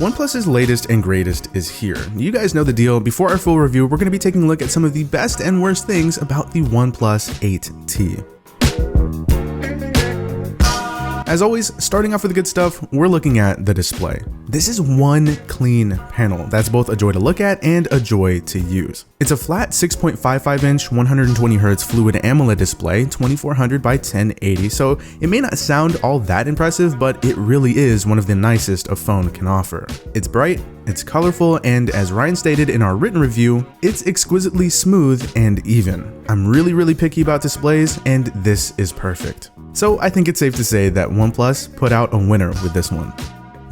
OnePlus's latest and greatest is here. You guys know the deal. Before our full review, we're going to be taking a look at some of the best and worst things about the OnePlus 8T. As always, starting off with the good stuff, we're looking at the display. This is one clean panel that's both a joy to look at and a joy to use. It's a flat 6.55-inch 120Hz fluid AMOLED display, 2400 by 1080, so it may not sound all that impressive, but it really is one of the nicest a phone can offer. It's bright, it's colorful, and as Ryan stated in our written review, it's exquisitely smooth and even. I'm really picky about displays, and this is perfect. So I think it's safe to say that OnePlus put out a winner with this one.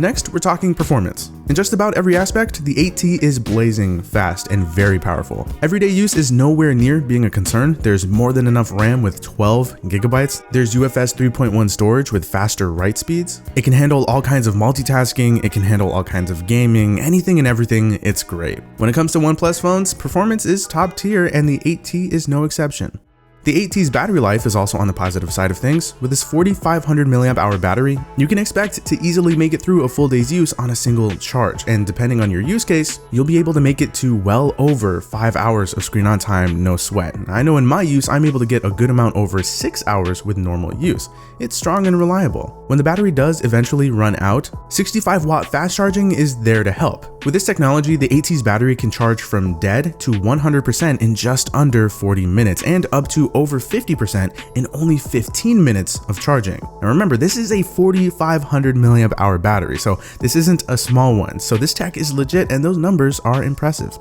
Next, we're talking performance. In just about every aspect, the 8T is blazing fast and very powerful. Everyday use is nowhere near being a concern. There's more than enough RAM with 12 GB. There's UFS 3.1 storage with faster write speeds. It can handle all kinds of multitasking. It can handle all kinds of gaming, anything and everything. It's great. When it comes to OnePlus phones, performance is top tier and the 8T is no exception. The 8T's battery life is also on the positive side of things. With this 4500 mAh battery, you can expect to easily make it through a full day's use on a single charge, and depending on your use case, you'll be able to make it to well over 5 hours of screen on time, no sweat. I know in my use, I'm able to get a good amount over 6 hours with normal use. It's strong and reliable. When the battery does eventually run out, 65-watt fast charging is there to help. With this technology, the 8T's battery can charge from dead to 100% in just under 40 minutes and up to over 50% in only 15 minutes of charging. Now remember, this is a 4500 mAh battery, so this isn't a small one. So this tech is legit and those numbers are impressive.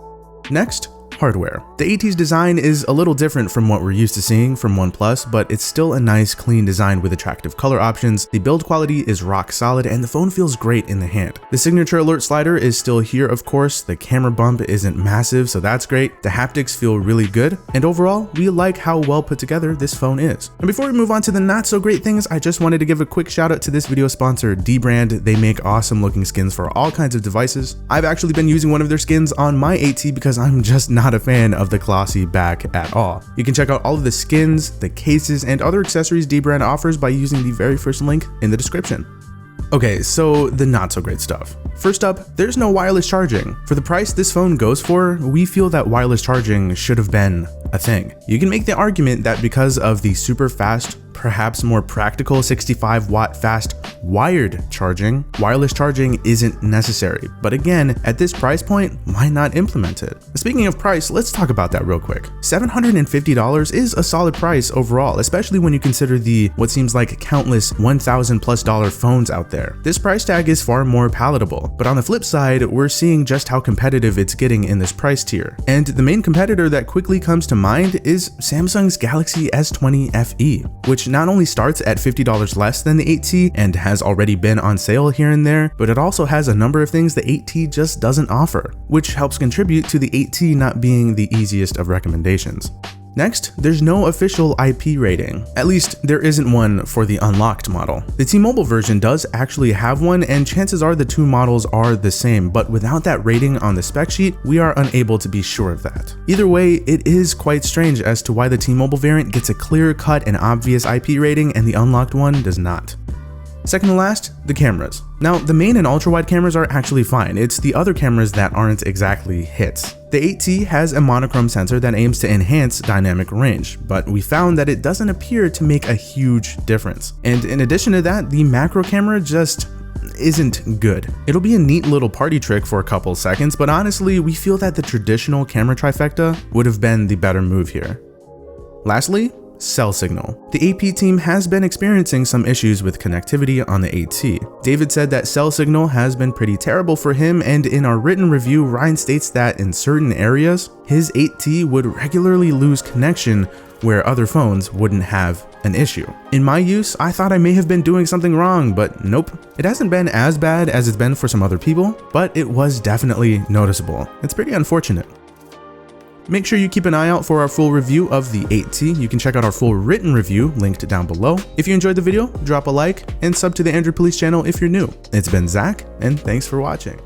Next, hardware. The 8T's design is a little different from what we're used to seeing from OnePlus, but it's still a nice, clean design with attractive color options. The build quality is rock solid and the phone feels great in the hand. The signature alert slider is still here, of course. The camera bump isn't massive, so that's great. The haptics feel really good, and overall, we like how well put together this phone is. And before we move on to the not so great things, I just wanted to give a quick shout out to this video sponsor, Dbrand. They make awesome looking skins for all kinds of devices. I've actually been using one of their skins on my 8T because I'm just not a fan of the glossy back at all. You can check out all of the skins, the cases, and other accessories Dbrand offers by using the very first link in the description. Okay, so the not so great stuff. First up, there's no wireless charging. For the price this phone goes for, we feel that wireless charging should have been a thing. You can make the argument that because of the super fast, perhaps more practical 65-watt fast wired charging, wireless charging isn't necessary. But again, at this price point, why not implement it? Speaking of price, let's talk about that real quick. $750 is a solid price overall, especially when you consider the what seems like countless $1,000+ phones out there. This price tag is far more palatable, but on the flip side, we're seeing just how competitive it's getting in this price tier. And the main competitor that quickly comes to mind is Samsung's Galaxy S20 FE, which not only starts at $50 less than the 8T and has already been on sale here and there, but it also has a number of things the 8T just doesn't offer, which helps contribute to the 8T not being the easiest of recommendations. Next, there's no official IP rating. At least there isn't one for the unlocked model. The T-Mobile version does actually have one, and chances are the two models are the same, but without that rating on the spec sheet, we are unable to be sure of that. Either way, it is quite strange as to why the T-Mobile variant gets a clear-cut and obvious IP rating and the unlocked one does not. Second to last, the cameras. Now, the main and ultra-wide cameras are actually fine. It's the other cameras that aren't exactly hits. The 8T has a monochrome sensor that aims to enhance dynamic range, but we found that it doesn't appear to make a huge difference. And in addition to that, the macro camera just isn't good. It'll be a neat little party trick for a couple seconds, but honestly, we feel that the traditional camera trifecta would have been the better move here. Lastly, cell signal. The AP team has been experiencing some issues with connectivity on the 8T. David said that cell signal has been pretty terrible for him, and in our written review, Ryan states that in certain areas, his 8T would regularly lose connection where other phones wouldn't have an issue. In my use, I thought I may have been doing something wrong, but nope. It hasn't been as bad as it's been for some other people, but it was definitely noticeable. It's pretty unfortunate. Make sure you keep an eye out for our full review of the 8T. You can check out our full written review linked down below. If you enjoyed the video, drop a like and sub to the Android Police channel if you're new. It's been Zach, and thanks for watching.